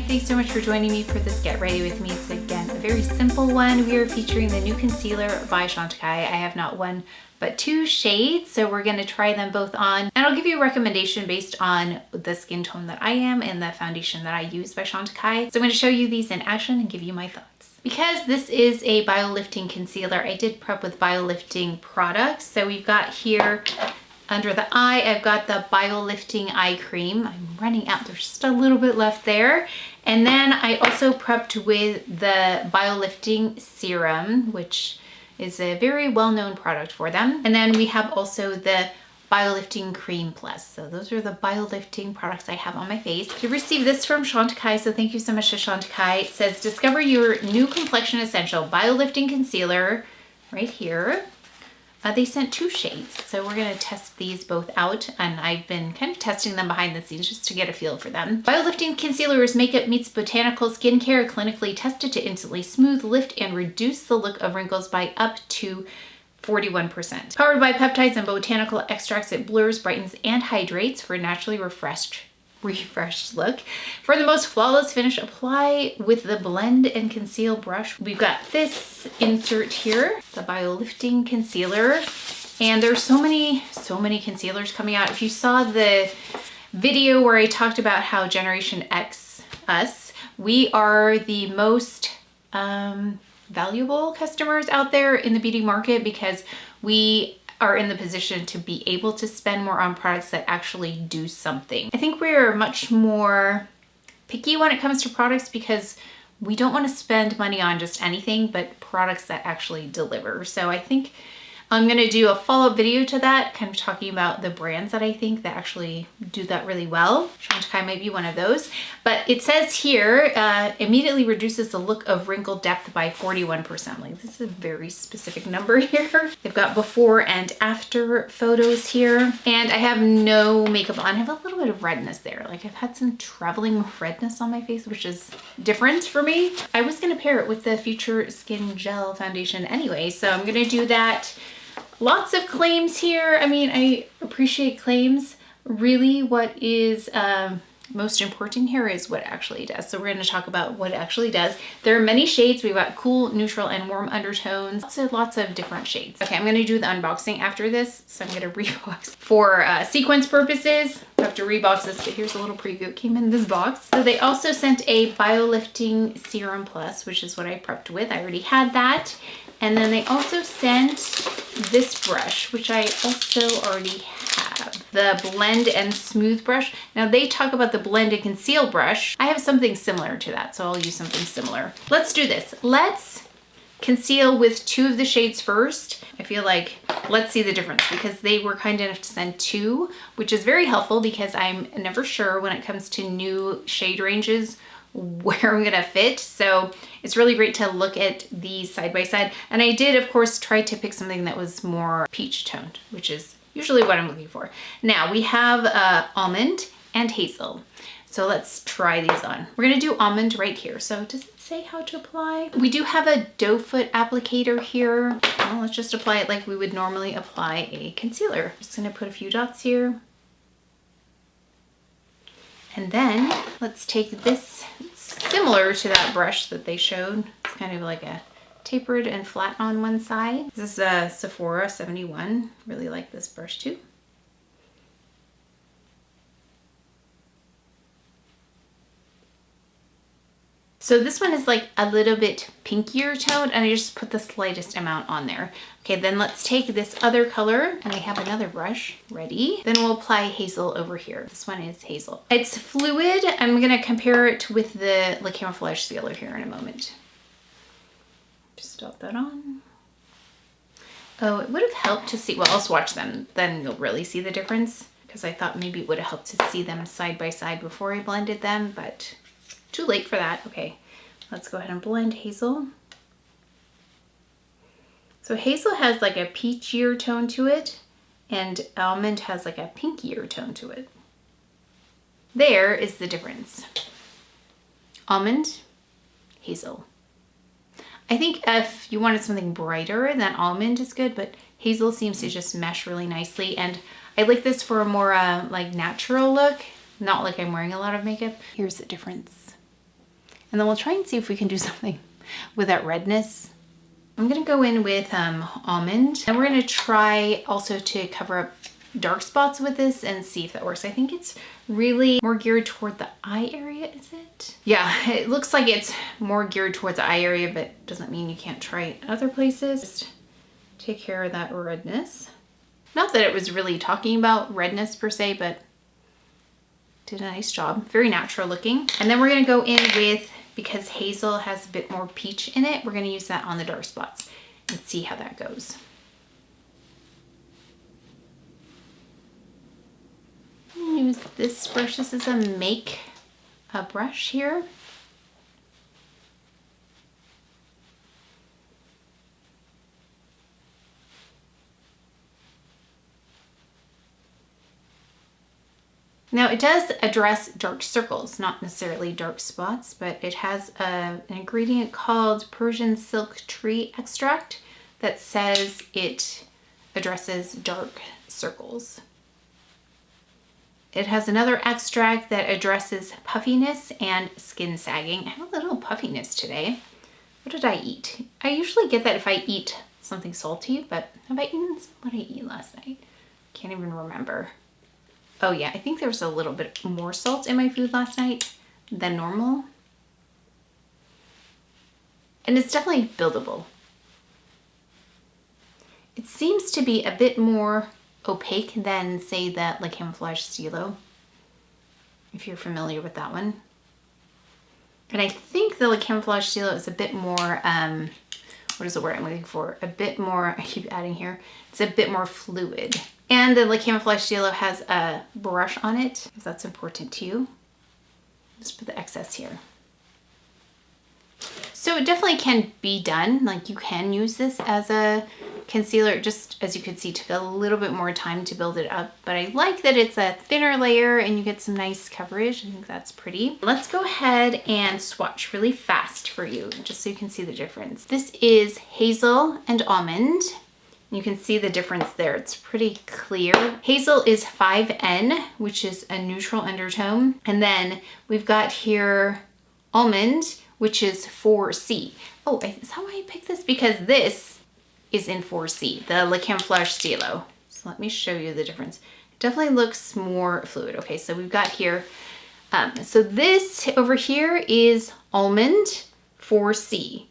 thanks so much for joining me for this Get Ready With Me. It's again a very simple one. We are featuring the new concealer by Chantecaille. I have not one but two shades, so we're gonna try them both on. And I'll give you a recommendation based on the skin tone that I am and the foundation that I use by Chantecaille. So I'm gonna show you these in action and give you my thoughts. Because this is a Biolifting concealer, I did prep with Biolifting products. So we've got here, under the eye, I've got the Biolifting Eye Cream. I'm running out, there's just a little bit left there. And then I also prepped with the Biolifting Serum, which is a very well-known product for them. And then we have also the Biolifting Cream Plus. So those are the Biolifting products I have on my face. I received this from Chantecaille, so thank you so much to Chantecaille. It says, discover your new complexion essential Biolifting concealer right here. They sent two shades, so we're gonna test these both out, and I've been kind of testing them behind the scenes just to get a feel for them. Biolifting concealer is makeup meets botanical skincare, clinically tested to instantly smooth, lift, and reduce the look of wrinkles by up to 41%. Powered by peptides and botanical extracts, it blurs, brightens, and hydrates for a naturally refreshed look. For the most flawless finish, apply with the Blend and Conceal brush. We've got this insert here, the Biolifting concealer, and there's so many concealers coming out. If you saw the video where I talked about how Generation X, us, we are the most valuable customers out there in the beauty market because we are in the position to be able to spend more on products that actually do something. I think we're much more picky when it comes to products because we don't want to spend money on just anything but products that actually deliver. So I think I'm going to do a follow-up video to that, kind of talking about the brands that I think that actually do that really well. Chantecaille might be one of those. But it says here, immediately reduces the look of wrinkle depth by 41%. Like, this is a very specific number here. They've got before and after photos here. And I have no makeup on. I have a little bit of redness there. Like, I've had some traveling redness on my face, which is different for me. I was going to pair it with the Future Skin Gel foundation anyway, so I'm going to do that. Lots of claims here. I mean, I appreciate claims. Really, what is most important here is what it actually does. So we're going to talk about what it actually does. There are many shades. We've got cool, neutral, and warm undertones. Lots of different shades. Okay, I'm going to do the unboxing after this. So I'm going to rebox. For sequence purposes, I have to rebox this, but here's a little preview. It came in this box. So they also sent a Biolifting Serum Plus, which is what I prepped with. I already had that. And then they also sent this brush, which I also already have. The Blend and Smooth brush. Now they talk about the Blend and Conceal brush. I have something similar to that, so I'll use something similar. Let's do this. Let's conceal with two of the shades first. I feel like let's see the difference because they were kind enough to send two, which is very helpful because I'm never sure when it comes to new shade ranges where I'm gonna fit. So it's really great to look at these side by side. And I did, of course, try to pick something that was more peach toned, which is usually what I'm looking for. Now we have Almond and Hazel. So let's try these on. We're gonna do Almond right here. So does it say how to apply? We do have a doe foot applicator here. Well, let's just apply it like we would normally apply a concealer. Just gonna put a few dots here. And then let's take this, similar to that brush that they showed. It's kind of like a tapered and flat on one side. This is a Sephora 71. Really like this brush too. So this one is like a little bit pinkier toned, and I just put the slightest amount on there. Okay, then let's take this other color, and I have another brush ready. Then we'll apply Hazel over here. This one is Hazel. It's fluid. I'm gonna compare it with the Camouflage Stylo here in a moment. Just dot that on. Oh, it would have helped to see, well, I'll swatch them, then you'll really see the difference, because I thought maybe it would have helped to see them side by side before I blended them, but too late for that. Okay, let's go ahead and blend Hazel. So Hazel has like a peachier tone to it, and Almond has like a pinkier tone to it. There is the difference. Almond, Hazel. I think if you wanted something brighter, then Almond is good, but Hazel seems to just mesh really nicely, and I like this for a more like natural look, not like I'm wearing a lot of makeup. Here's the difference. And then we'll try and see if we can do something with that redness. I'm gonna go in with Almond, and we're gonna try also to cover up dark spots with this and see if that works. I think it's really more geared toward the eye area, is it? Yeah, it looks like it's more geared towards the eye area, but doesn't mean you can't try it other places. Just take care of that redness. Not that it was really talking about redness per se, but did a nice job. Very natural looking. And then we're gonna go in with, because Hazel has a bit more peach in it, we're gonna use that on the dark spots and see how that goes. Use this brush. This is a brush here. Now it does address dark circles, not necessarily dark spots, but it has an ingredient called Persian silk tree extract that says it addresses dark circles. It has another extract that addresses puffiness and skin sagging. I have a little puffiness today. What did I eat? I usually get that if I eat something salty, but have I eaten what did I eat last night? Can't even remember. Oh yeah, I think there was a little bit more salt in my food last night than normal. And it's definitely buildable. It seems to be a bit more opaque than, say, the Camouflage Stylo, if you're familiar with that one. And I think the Camouflage Stylo is a bit more, what is the word I'm looking for? A bit more, I keep adding here, it's a bit more fluid. And the Camouflage Stylo has a brush on it, if that's important to you. Just put the excess here. So it definitely can be done. Like, you can use this as a concealer, just as you could see, took a little bit more time to build it up, but I like that it's a thinner layer and you get some nice coverage. I think that's pretty. Let's go ahead and swatch really fast for you, just so you can see the difference. This is Hazel and Almond. You can see the difference there. It's pretty clear. Hazel is 5N, which is a neutral undertone. And then we've got here Almond, which is 4C. Oh, is that why I picked this? Because this is in 4C, the Camouflage Stylo. So let me show you the difference. It definitely looks more fluid. Okay, so we've got here, so this over here is Almond 4C.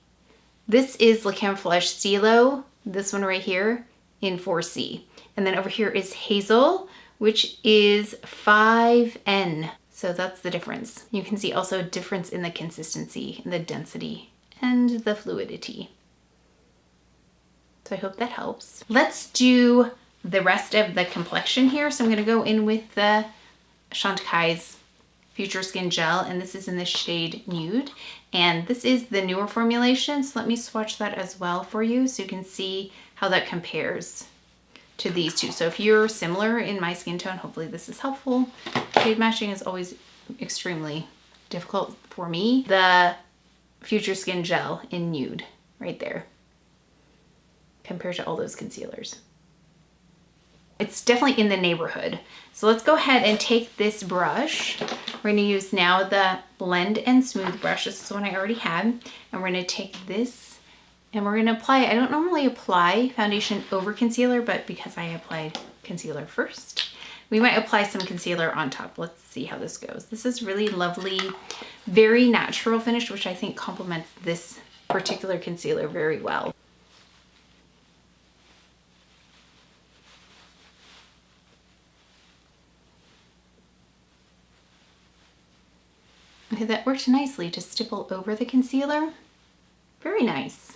This is the Camouflage Stylo, this one right here, in 4C. And then over here is Hazel, which is 5N. So that's the difference. You can see also a difference in the consistency and the density and the fluidity. So I hope that helps. Let's do the rest of the complexion here. So I'm gonna go in with the Chantecaille's Future Skin Gel, and this is in the shade Nude. And this is the newer formulation, so let me swatch that as well for you so you can see how that compares to these two. So if you're similar in my skin tone, hopefully this is helpful. Shade matching is always extremely difficult for me. The Future Skin Gel in Nude, right there, compared to all those concealers. It's definitely in the neighborhood. So let's go ahead and take this brush. We're gonna use now the Blend and Smooth brush. This is the one I already had. And we're gonna take this and we're gonna apply, I don't normally apply foundation over concealer, but because I applied concealer first, we might apply some concealer on top. Let's see how this goes. This is really lovely, very natural finish, which I think complements this particular concealer very well. Okay, that worked nicely to stipple over the concealer. Very nice.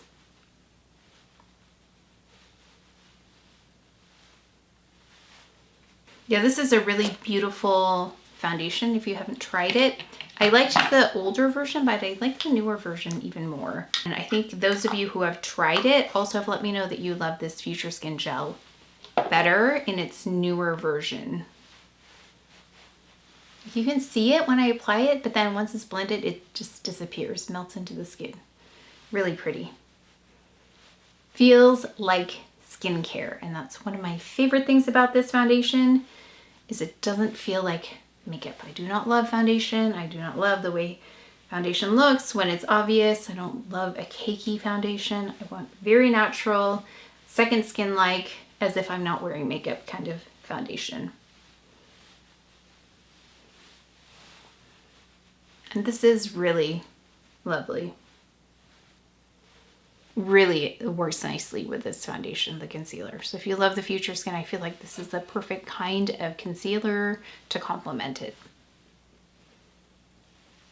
Yeah, this is a really beautiful foundation if you haven't tried it. I liked the older version, but I like the newer version even more. And I think those of you who have tried it also have let me know that you love this Future Skin Gel better in its newer version. You can see it when I apply it, but then once it's blended, it just disappears, melts into the skin. Really pretty. Feels like skincare, and that's one of my favorite things about this foundation, is it doesn't feel like makeup. I do not love foundation. I do not love the way foundation looks when it's obvious. I don't love a cakey foundation. I want very natural, second skin-like, as if I'm not wearing makeup kind of foundation. And this is really lovely. Really works nicely with this foundation, the concealer. So if you love the future skin, I feel like this is the perfect kind of concealer to complement it.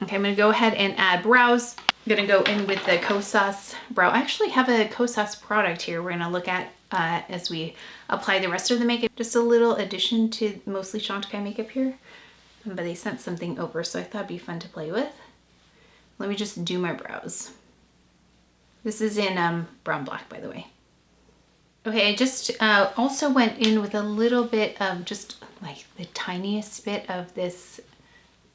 Okay, I'm gonna go ahead and add brows. I'm gonna go in with the Kosas Brow. I actually have a Kosas product here we're gonna look at as we apply the rest of the makeup. Just a little addition to mostly Chantecaille makeup here. But they sent something over, so I thought it'd be fun to play with. Let me just do my brows. This is in Brn Blk, by the way. Okay, I just also went in with a little bit of just like the tiniest bit of this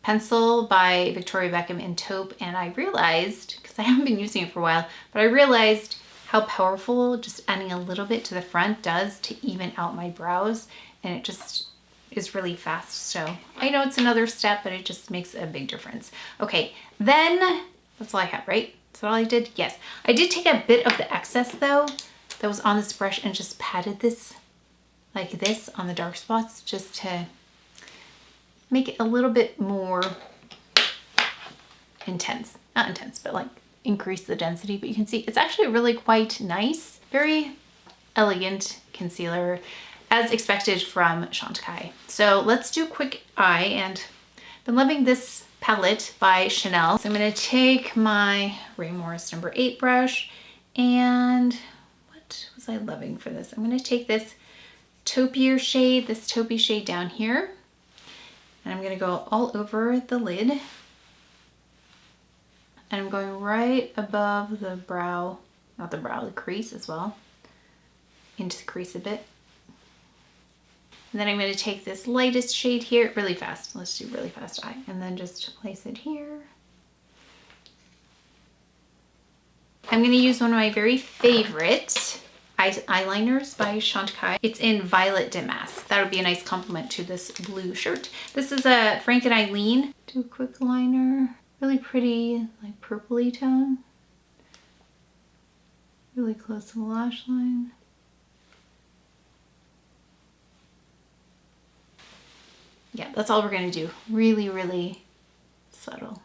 pencil by Victoria Beckham in Taupe, and I realized, because I haven't been using it for a while, but I realized how powerful just adding a little bit to the front does to even out my brows, and it just is really fast. So I know it's another step, but it just makes a big difference. Okay, then that's all I have, right? That's all I did? Yes. I did take a bit of the excess though that was on this brush and just patted this like this on the dark spots just to make it a little bit more intense. Not intense, but like increase the density. But you can see it's actually really quite nice. Very elegant concealer as expected from Chantecaille. So let's do a quick eye, and I've been loving this palette by Chanel. So I'm gonna take my Rae Morris number 8 brush, and what was I loving for this? I'm gonna take this taupier shade, this taupey shade down here, and I'm gonna go all over the lid. And I'm going right above the brow, not the brow, the crease as well, into the crease a bit. And then I'm going to take this lightest shade here really fast. Let's do really fast eye. And then just place it here. I'm going to use one of my very favorite eyeliners by Chantecaille. It's in Violet Damask. That would be a nice complement to this blue shirt. This is a Frank and Eileen. Do a quick liner. Really pretty, like purpley tone. Really close to the lash line. Yeah, that's all we're gonna do. Really, really subtle.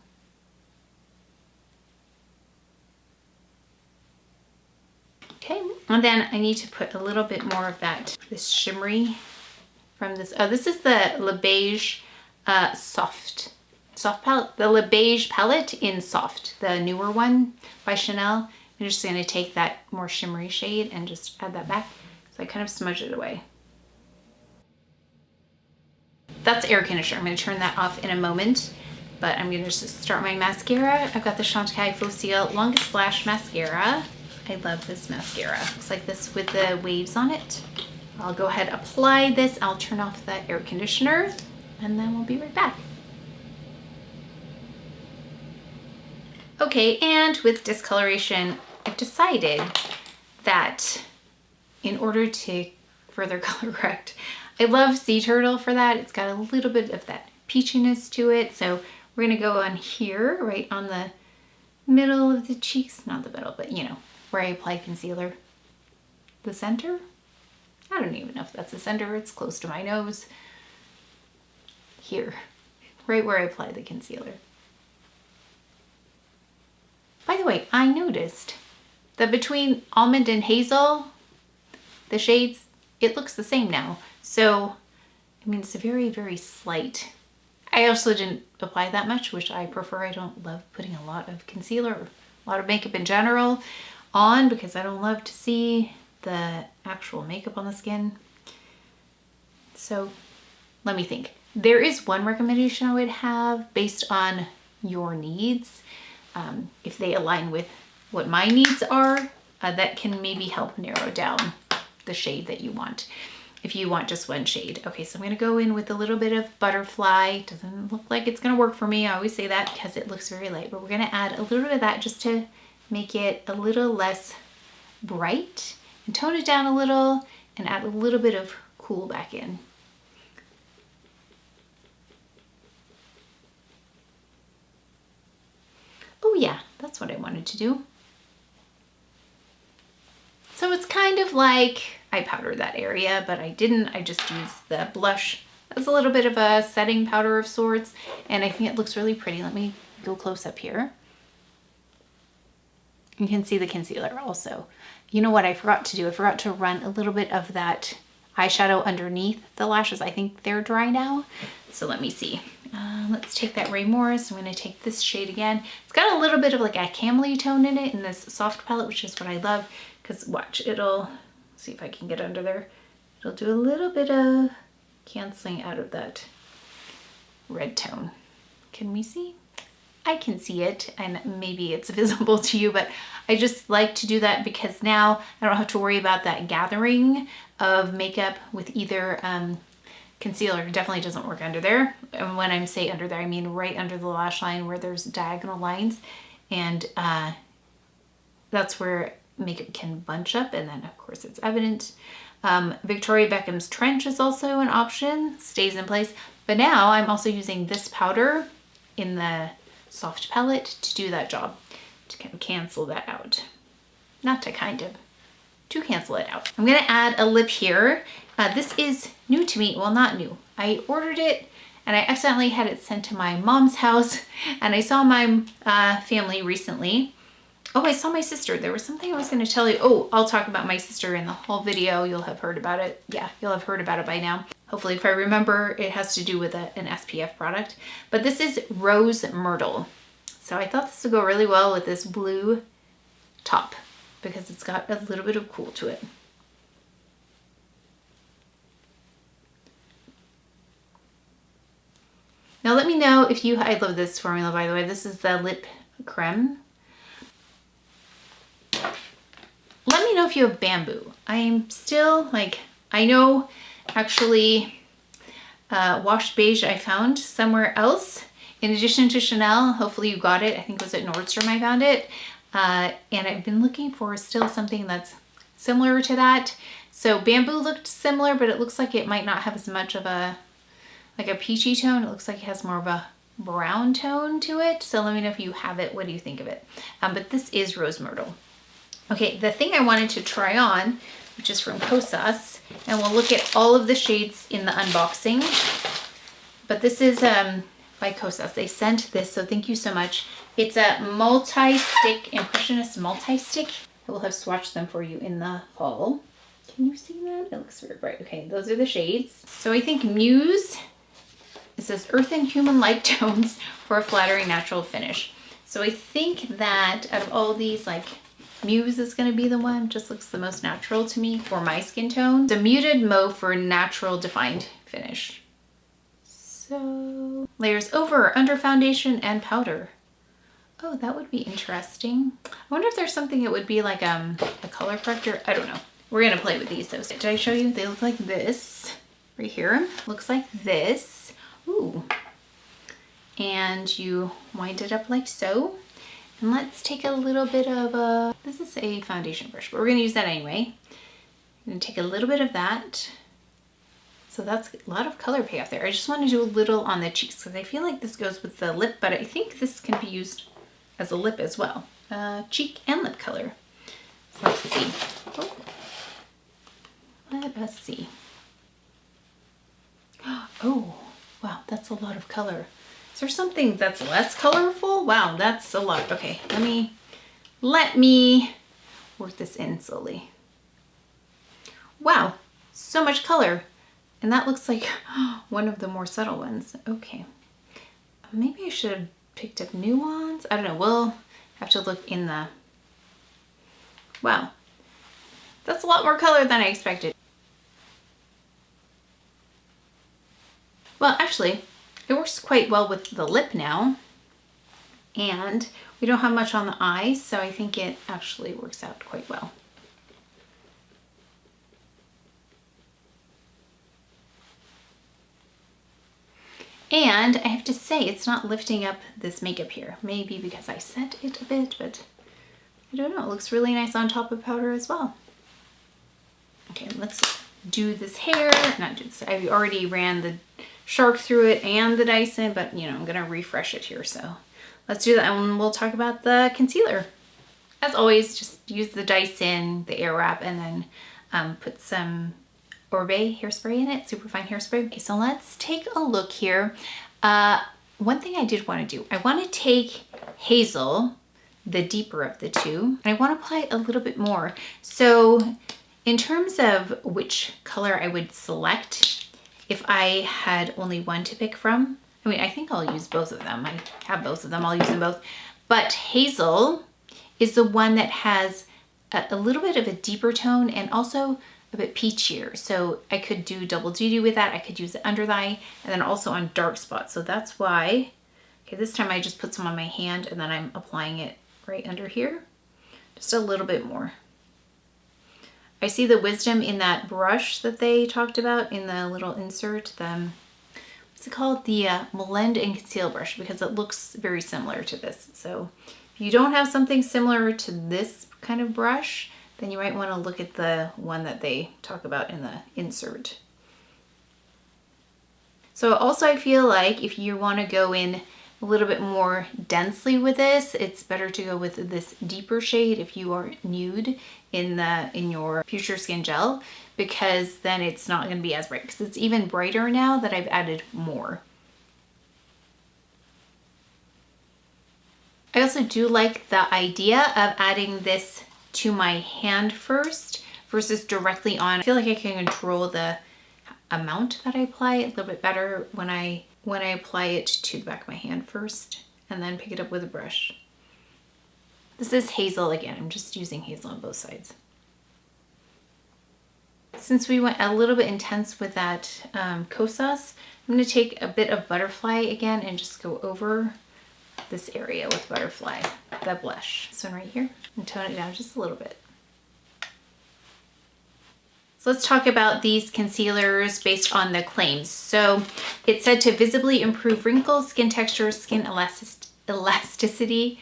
Okay, and then I need to put a little bit more of this shimmery from this. Oh, this is the Le Beige soft palette, the Le Beige palette in Soft, the newer one by Chanel. I'm just gonna take that more shimmery shade and just add that back. So I kind of smudge it away. That's air conditioner. I'm going to turn that off in a moment, but I'm going to just start my mascara. I've got the Chantecaille Faux Longest Lash Mascara. I love this mascara. Looks like this with the waves on it. I'll go ahead, apply this. I'll turn off the air conditioner, and then we'll be right back. Okay, and with discoloration, I've decided that in order to further color correct, I love Sea Turtle for that. It's got a little bit of that peachiness to it. So we're gonna go on here, right on the middle of the cheeks. Not the middle, but you know, where I apply concealer. The center? I don't even know if that's the center. It's close to my nose. Here, right where I apply the concealer. By the way, I noticed that between Almond and Hazel, the shades, it looks the same now. So, I mean, it's a very, very slight. I also didn't apply that much, which I prefer. I don't love putting a lot of concealer or a lot of makeup in general on because I don't love to see the actual makeup on the skin. So, let me think. There is one recommendation I would have based on your needs. If they align with what my needs are, that can maybe help narrow down the shade that you want. If you want just one shade. Okay, so I'm gonna go in with a little bit of Butterfly. Doesn't look like it's gonna work for me. I always say that because it looks very light, but we're gonna add a little bit of that just to make it a little less bright and tone it down a little and add a little bit of cool back in. That's what I wanted to do. So it's kind of like I powdered that area, but I didn't. I just used the blush as a little bit of a setting powder of sorts, and I think it looks really pretty. Let me go close up here. You can see the concealer also. You know what I forgot to do? I forgot to run a little bit of that eyeshadow underneath the lashes. I think they're dry now. So let me see. Let's take that Rae Morris. I'm going to take this shade again. It's got a little bit of like a camely tone in it in this soft palette, which is what I love. Because watch, it'll, see if I can get under there. It'll do a little bit of canceling out of that red tone. Can we see? I can see it, and maybe it's visible to you, but I just like to do that because now I don't have to worry about that gathering of makeup with either concealer. It definitely doesn't work under there. And when I say under there, I mean right under the lash line where there's diagonal lines, and that's where makeup can bunch up, and then of course it's evident. Victoria Beckham's Trench is also an option, stays in place, but now I'm also using this powder in the soft palette to do that job, to kind of cancel that out. Not to kind of, to cancel it out. I'm gonna add a lip here. This is new to me, well, not new. I ordered it and I accidentally had it sent to my mom's house, and I saw my family recently. Oh, I saw my sister. There was something I was going to tell you. Oh, I'll talk about my sister in the whole video. You'll have heard about it. Yeah, you'll have heard about it by now. Hopefully, if I remember, it has to do with an SPF product. But this is Rose Myrtle. So I thought this would go really well with this blue top because it's got a little bit of cool to it. Now let me know if you, I love this formula, by the way. This is the lip creme. Let me know if you have bamboo. I'm still like, I know actually washed beige I found somewhere else in addition to Chanel. Hopefully you got it. I think it was at Nordstrom I found it. And I've been looking for still something that's similar to that. So bamboo looked similar, but it looks like it might not have as much of a, like a peachy tone. It looks like it has more of a brown tone to it. So let me know if you have it. What do you think of it? But this is Rose Myrtle. Okay, the thing I wanted to try on, which is from Kosas, and we'll look at all of the shades in the unboxing, but this is by Kosas. They sent this, so thank you so much. It's a multi-stick, Impressionist multi-stick. I will have swatched them for you in the haul. Can you see that? It looks very bright. Okay, those are the shades. So I think Muse, it says Earth and Human Light Tones for a flattering natural finish. So I think that out of all these, like, Muse is going to be the one, just looks the most natural to me for my skin tone. The muted mauve for natural defined finish. So layers over, under foundation and powder. Oh, that would be interesting. I wonder if there's something that would be like a color corrector. I don't know. We're going to play with these though. Did I show you? They look like this right here. Looks like this. Ooh. And you wind it up like so. And let's take a little bit of a, this is a foundation brush, but we're gonna use that anyway. I'm gonna take a little bit of that. So that's a lot of color payoff there. I just want to do a little on the cheeks because I feel like this goes with the lip, but I think this can be used as a lip as well. Cheek and lip color. So let's see. Oh. Let us see. Oh, wow, that's a lot of color. Is there something that's less colorful? Wow, that's a lot. Okay, let me work this in slowly. Wow, so much color. And that looks like one of the more subtle ones. Okay, maybe I should have picked up nuance. I don't know, we'll have to look in the, wow, that's a lot more color than I expected. Well, actually, it works quite well with the lip now, and we don't have much on the eyes, so I think it actually works out quite well. And I have to say, it's not lifting up this makeup here. Maybe because I set it a bit, but I don't know. It looks really nice on top of powder as well. Okay, let's do this hair. Not do this. I already ran the Shark through it and the Dyson, but you know, I'm gonna refresh it here, so let's do that and we'll talk about the concealer. As always, just use the Dyson, the Airwrap, and then put some Oribe hairspray in it, superfine hairspray. Okay, so let's take a look here. One thing I did want to do, I want to take Hazel, the deeper of the two, and I want to apply a little bit more. So in terms of which color I would select, if I had only one to pick from, I mean, I think I'll use both of them. I have both of them, I'll use them both. But Hazel is the one that has a little bit of a deeper tone and also a bit peachier. So I could do double duty with that. I could use it under the eye and then also on dark spots. So that's why, okay, this time I just put some on my hand and then I'm applying it right under here. Just a little bit more. I see the wisdom in that brush that they talked about in the little insert, what's it called? The Blend and Conceal brush, because it looks very similar to this. So if you don't have something similar to this kind of brush, then you might want to look at the one that they talk about in the insert. So also I feel like if you want to go in a little bit more densely with this, it's better to go with this deeper shade if you are nude in your Future Skin Gel, because then it's not going to be as bright, because it's even brighter now that I've added more. I also do like the idea of adding this to my hand first versus directly on. I feel like I can control the amount that I apply a little bit better when I apply it to the back of my hand first and then pick it up with a brush. This is Hazel again. I'm just using Hazel on both sides. Since we went a little bit intense with that Kosas, I'm going to take a bit of Butterfly again and just go over this area with Butterfly, the blush. This one right here, and tone it down just a little bit. So let's talk about these concealers based on the claims. So it's said to visibly improve wrinkles, skin texture, skin elasticity,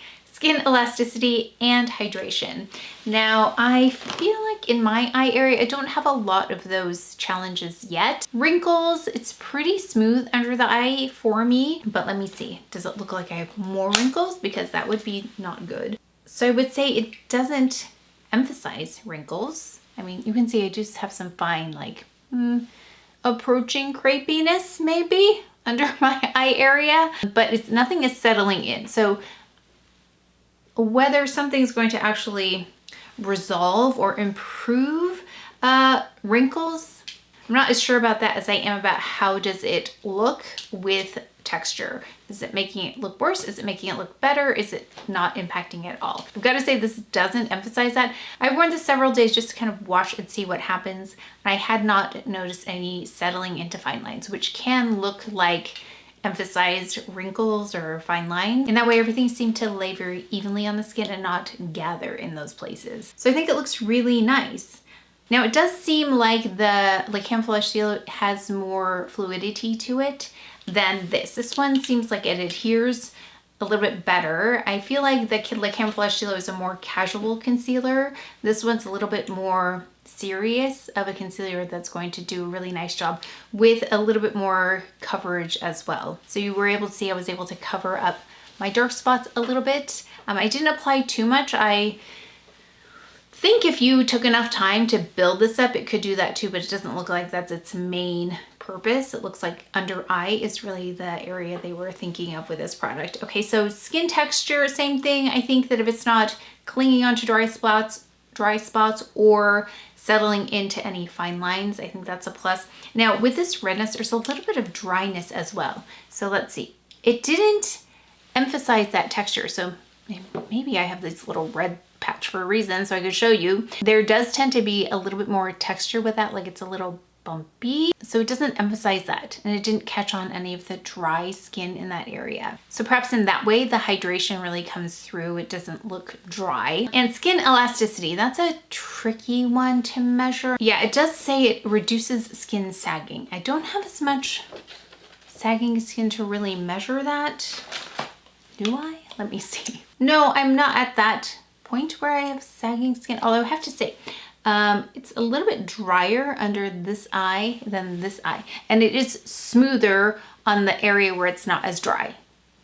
and hydration. Now, I feel like in my eye area, I don't have a lot of those challenges yet. Wrinkles, it's pretty smooth under the eye for me, but let me see. Does it look like I have more wrinkles? Because that would be not good. So I would say it doesn't emphasize wrinkles. I mean, you can see I just have some fine, like, approaching crepiness maybe under my eye area, but nothing is settling in. So whether something's going to actually resolve or improve wrinkles, I'm not as sure about that as I am about how does it look with texture. Is it making it look worse? Is it making it look better? Is it not impacting it at all? I've got to say this doesn't emphasize that. I've worn this several days just to kind of watch and see what happens. And I had not noticed any settling into fine lines, which can look like emphasized wrinkles or fine lines. And that way everything seemed to lay very evenly on the skin and not gather in those places. So I think it looks really nice. Now it does seem like the Camouflage Stylo has more fluidity to it than this. This one seems like it adheres a little bit better. I feel like the Camouflage Stylo is a more casual concealer. This one's a little bit more serious of a concealer that's going to do a really nice job with a little bit more coverage as well. So you were able to see I was able to cover up my dark spots a little bit. I didn't apply too much. I think if you took enough time to build this up, it could do that too, but it doesn't look like that's its main purpose. It looks like under eye is really the area they were thinking of with this product. Okay, so skin texture, same thing. I think that if it's not clinging onto dry spots or settling into any fine lines, I think that's a plus. Now with this redness, there's a little bit of dryness as well. So let's see. It didn't emphasize that texture. So maybe I have this little red patch for a reason, so I could show you. There does tend to be a little bit more texture with that, like it's a little bumpy. So it doesn't emphasize that, and it didn't catch on any of the dry skin in that area. So perhaps in that way, the hydration really comes through. It doesn't look dry. And skin elasticity, that's a tricky one to measure. Yeah, it does say it reduces skin sagging. I don't have as much sagging skin to really measure that. Do I? Let me see. No, I'm not at that point where I have sagging skin, although I have to say it's a little bit drier under this eye than this eye, and it is smoother on the area where it's not as dry,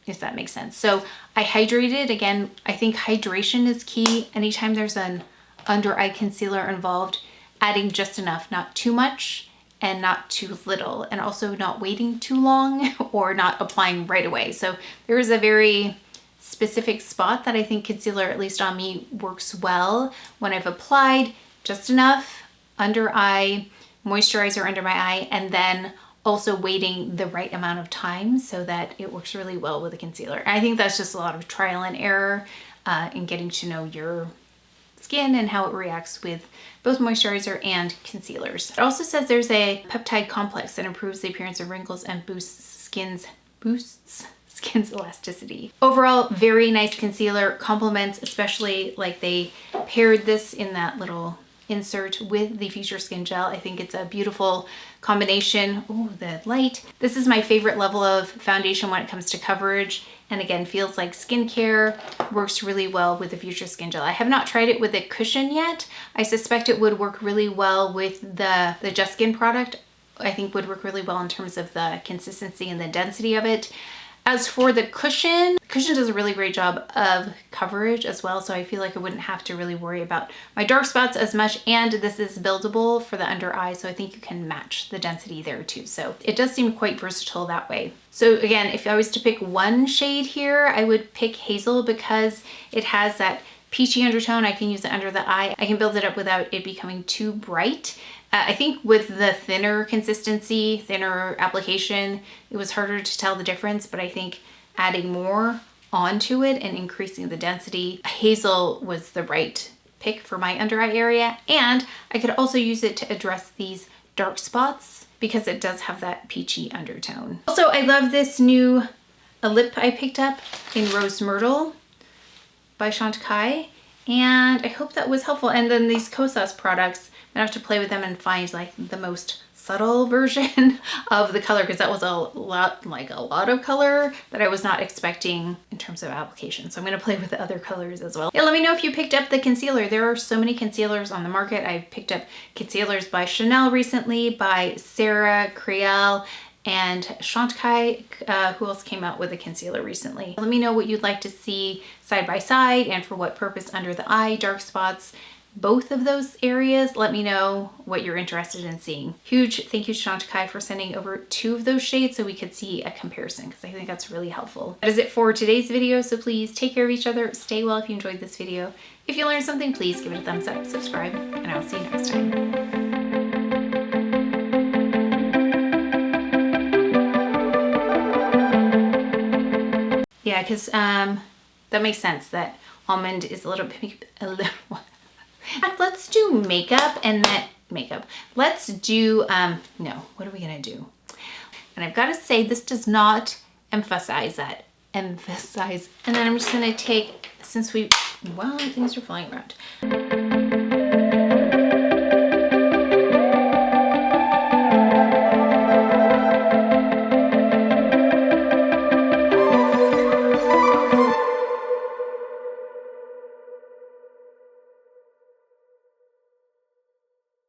if that makes sense. So I hydrated. Again, I think hydration is key. Anytime there's an under eye concealer involved, adding just enough, not too much and not too little, and also not waiting too long or not applying right away. So there is a very specific spot that I think concealer, at least on me, works well when I've applied just enough under eye, moisturizer under my eye, and then also waiting the right amount of time so that it works really well with a concealer. And I think that's just a lot of trial and error in getting to know your skin and how it reacts with both moisturizer and concealers. It also says there's a peptide complex that improves the appearance of wrinkles and boosts skin's elasticity. Overall, very nice concealer. Compliments, especially like they paired this in that little insert with the Future Skin Gel. I think it's a beautiful combination. Oh, the light. This is my favorite level of foundation when it comes to coverage. And again, feels like skincare, works really well with the Future Skin Gel. I have not tried it with a cushion yet. I suspect it would work really well with the Just Skin product. I think would work really well in terms of the consistency and the density of it. As for the cushion does a really great job of coverage as well, so I feel like I wouldn't have to really worry about my dark spots as much, and this is buildable for the under eye, so I think you can match the density there too. So it does seem quite versatile that way. So again, if I was to pick one shade here, I would pick Hazel because it has that peachy undertone. I can use it under the eye. I can build it up without it becoming too bright. I think with the thinner consistency, thinner application, it was harder to tell the difference, but I think adding more onto it and increasing the density, Hazel was the right pick for my under eye area. And I could also use it to address these dark spots because it does have that peachy undertone. Also, I love this new lip I picked up in Rose Myrtle by Chantecaille, and I hope that was helpful. And then these Kosas products, I have to play with them and find like the most subtle version of the color, because that was a lot of color that I was not expecting in terms of application. So I'm going to play with the other colors as well. Yeah, let me know if you picked up the concealer. There are so many concealers on the market. I picked up concealers by Chanel recently, by Sarah, Creole, and Chantecaille, who else came out with a concealer recently. Let me know what you'd like to see side by side and for what purpose under the eye, dark spots, both of those areas. Let me know what you're interested in seeing. Huge thank you to Chantecaille for sending over 2 of those shades so we could see a comparison, because I think that's really helpful. That is it for today's video, so please take care of each other, stay well if you enjoyed this video. If you learned something, please give it a thumbs up, subscribe, and I'll see you next time. Yeah, because that makes sense that Almond is a little bit, let's do makeup and then let's do, no, what are we gonna do? And I've got to say, this does not emphasize that. And then I'm just gonna take, since wow, things are flying around.